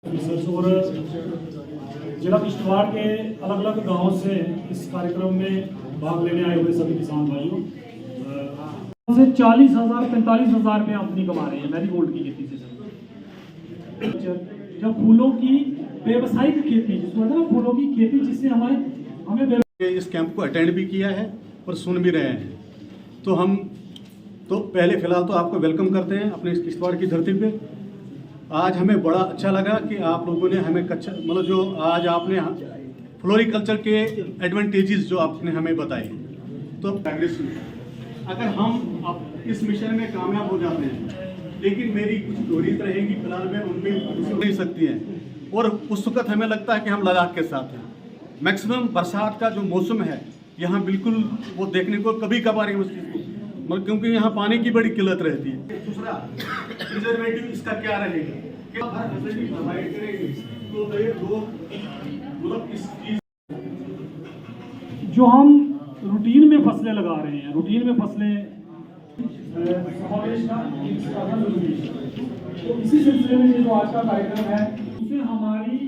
और जिला किश्तवाड़ के अलग अलग गांवों से इस कार्यक्रम में भाग लेने आए हुए सभी किसान भाइयों से 40,000 45,000 रुपये आमदनी कमा रहे हैं मैरीगोल्ड की खेती से। जब फूलों की व्यवसायिक खेती जिसको कहते हैं ना फूलों की खेती जिससे हमें इस कैंप को अटेंड भी किया है और सुन भी रहे हैं। तो हम पहले फिलहाल तो आपको वेलकम करते हैं अपने इस किश्तवाड़ की धरती पे। आज हमें बड़ा अच्छा लगा कि आप लोगों ने हमें कच्चा मतलब जो आज आपने फ्लोरिकल्चर के एडवांटेजेस जो आपने हमें बताए, तो अगर हम अब इस मिशन में कामयाब हो जाते हैं, लेकिन मेरी कुछ स्टोरीज रहेंगी फिलहाल में उनमें सुन नहीं सकती हैं। और उस वक्त हमें लगता है कि हम लद्दाख के साथ हैं। मैक्सिमम बरसात का जो मौसम है यहाँ बिल्कुल वो देखने को कभी कभार मतलब क्योंकि यहाँ पानी की बड़ी किल्लत रहती है। दूसरा प्रिजर्वेटिव इसका क्या रहेगा कि हर फैसिलिटी प्रोवाइड करेंगे तो ये लोग मतलब इस चीज जो हम रूटीन में फसलें लगा रहे हैं, रूटीन में फसलें समावेश का तो इसी सिलसिले में ये जो आज का कार्यक्रम है उससे हमारी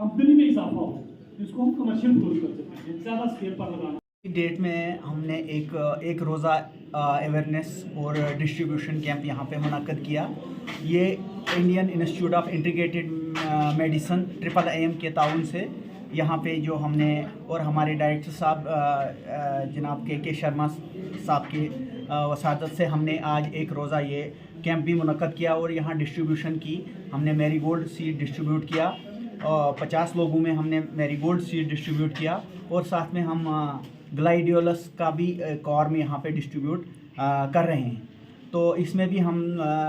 आमदनी में इजाफा हो, जिसको हम कमर्शियल ग्रोथ कर सकते हैं, ज़्यादा स्केल पर लगाना। डेट में हमने एक रोज़ा अवेयरनेस और डिस्ट्रीब्यूशन कैंप यहाँ पे मुनक्कद किया। ये Indian institute of integrated medicine IIIM के ताउन से यहाँ पे जो हमने और हमारे डायरेक्टर साहब जनाब के शर्मा साहब की वसादत से हमने आज एक रोज़ा ये कैंप भी मुनक्कद किया और यहाँ डिस्ट्रीब्यूशन की। हमने मैरीगोल्ड सीड डिस्ट्रीब्यूट किया और 50 लोगों में हमने मैरीगोल्ड सीड डिस्ट्रीब्यूट किया और साथ में हम ग्लाइडियोलस का भी कॉर में यहाँ पे डिस्ट्रीब्यूट कर रहे हैं। तो इसमें भी हम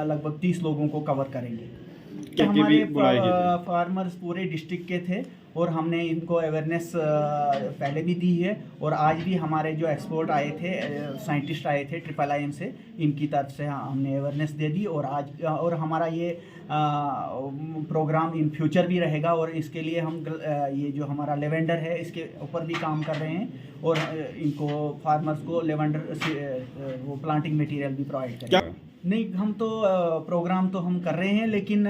लगभग 30 लोगों को कवर करेंगे। हमारे फार्मर्स पूरे डिस्ट्रिक्ट के थे और हमने इनको अवेयरनेस पहले भी दी है और आज भी हमारे जो एक्सपर्ट आए थे, साइंटिस्ट आए थे IIIM से, इनकी तरफ से हमने अवेयरनेस दे दी। और आज और हमारा ये प्रोग्राम इन फ्यूचर भी रहेगा और इसके लिए हम ये जो हमारा लेवेंडर है इसके ऊपर भी काम कर रहे हैं और इनको फार्मर्स को लेवेंडर वो प्लांटिंग मटेरियल भी प्रोवाइड करेंगे। नहीं, हम तो प्रोग्राम तो हम कर रहे हैं, लेकिन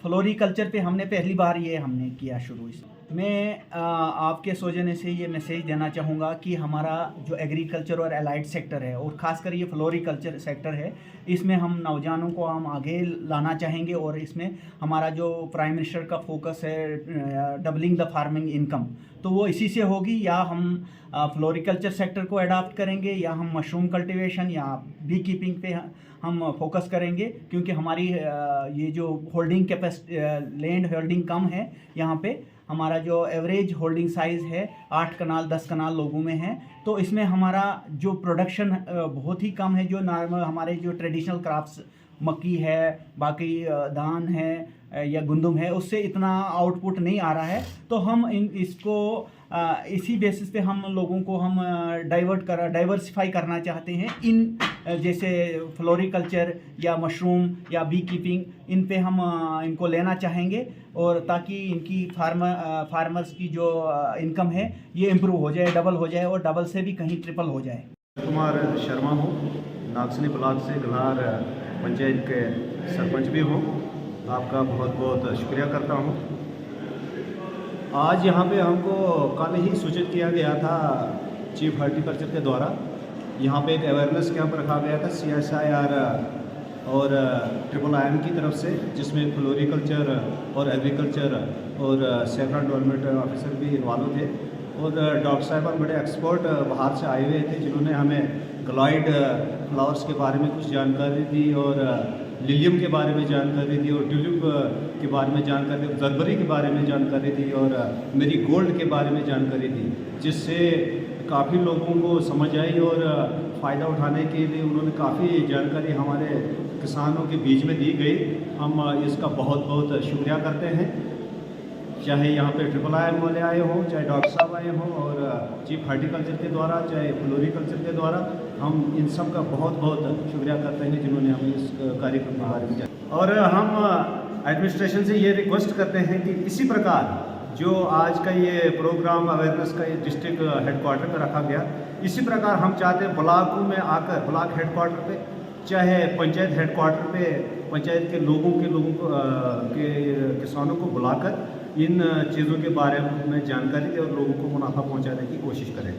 फ्लोरिकल्चर पे हमने पहली बार ये हमने किया शुरू। मैं आपके सौजन्य से ये मैसेज देना चाहूँगा कि हमारा जो एग्रीकल्चर और एलाइड सेक्टर है और ख़ासकर ये फ्लोरिकल्चर सेक्टर है, इसमें हम नौजवानों को हम आगे लाना चाहेंगे और इसमें हमारा जो प्राइम मिनिस्टर का फोकस है डबलिंग द फार्मिंग इनकम, तो वो इसी से होगी। या हम फ्लोरिकल्चर सेक्टर को अडॉप्ट करेंगे या हम मशरूम कल्टीवेशन या बी कीपिंग पे हम फोकस करेंगे, क्योंकि हमारी ये जो होल्डिंग कैपेसिटी लैंड होल्डिंग कम है। यहाँ पे हमारा जो एवरेज होल्डिंग साइज़ है 8 कनाल 10 कनाल लोगों में है। तो इसमें हमारा जो प्रोडक्शन बहुत ही कम है। जो नॉर्मल हमारे जो ट्रेडिशनल क्रॉप्स मक्की है, बाकी धान है या गंदम है, उससे इतना आउटपुट नहीं आ रहा है। तो हम इसको इसी बेसिस पे हम लोगों को हम डाइवर्सिफाई करना चाहते हैं। इन जैसे फ्लोरिकल्चर या मशरूम या बी कीपिंग, इन पे हम इनको लेना चाहेंगे और ताकि इनकी फार्मर्स की जो इनकम है ये इम्प्रूव हो जाए, डबल हो जाए और डबल से भी कहीं ट्रिपल हो जाए। कुमार शर्मा हूँ, नागसनी ब्लॉक से गल्हार पंचायत के सरपंच भी हूँ। आपका बहुत बहुत शुक्रिया करता हूँ। आज यहाँ पे हमको कल ही सूचित किया गया था चीफ हॉर्टिकल्चर के द्वारा। यहाँ पे एक अवेयरनेस कैंप रखा गया था CSIR और IIIM की तरफ से, जिसमें फ्लोरिकल्चर और एग्रीकल्चर और सेक्टर डेवलपमेंट ऑफिसर भी इन्वॉल्व थे और डॉक्टर साहब बड़े एक्सपर्ट बाहर से आए हुए थे, जिन्होंने हमें ग्लाइड फ्लावर्स के बारे में कुछ जानकारी दी और लिलियम के बारे में जानकारी दी और ट्यूलिप के बारे में जानकारी दी, जरबरी के बारे में जानकारी दी और मैरीगोल्ड के बारे में जानकारी दी, जिससे काफ़ी लोगों को समझ आई और फ़ायदा उठाने के लिए उन्होंने काफ़ी जानकारी हमारे किसानों के बीच में दी गई। हम इसका बहुत बहुत शुक्रिया करते हैं, चाहे यहाँ पे IIIM वाले आए हों, चाहे डॉक्टर साहब आए हों और चीफ हॉर्टिकल्चर के द्वारा, चाहे फ्लोरिकल्चर के द्वारा। हम इन सब का बहुत बहुत शुक्रिया करते हैं जिन्होंने हमें इस कार्यक्रम के बारे में जाना। और हम एडमिनिस्ट्रेशन से ये रिक्वेस्ट करते हैं कि इसी प्रकार जो आज का ये प्रोग्राम अवेयरनेस का ये डिस्ट्रिक्ट हेडक्वार्टर पर रखा गया, इसी प्रकार हम चाहते हैं ब्लॉकों में आकर, ब्लॉक हेडक्वार्टर पे चाहे पंचायत हेडक्वार्टर पे पंचायत के लोगों को के किसानों को बुलाकर इन चीज़ों के बारे में जानकारी दें और लोगों को मुनाफा पहुंचाने की कोशिश करें।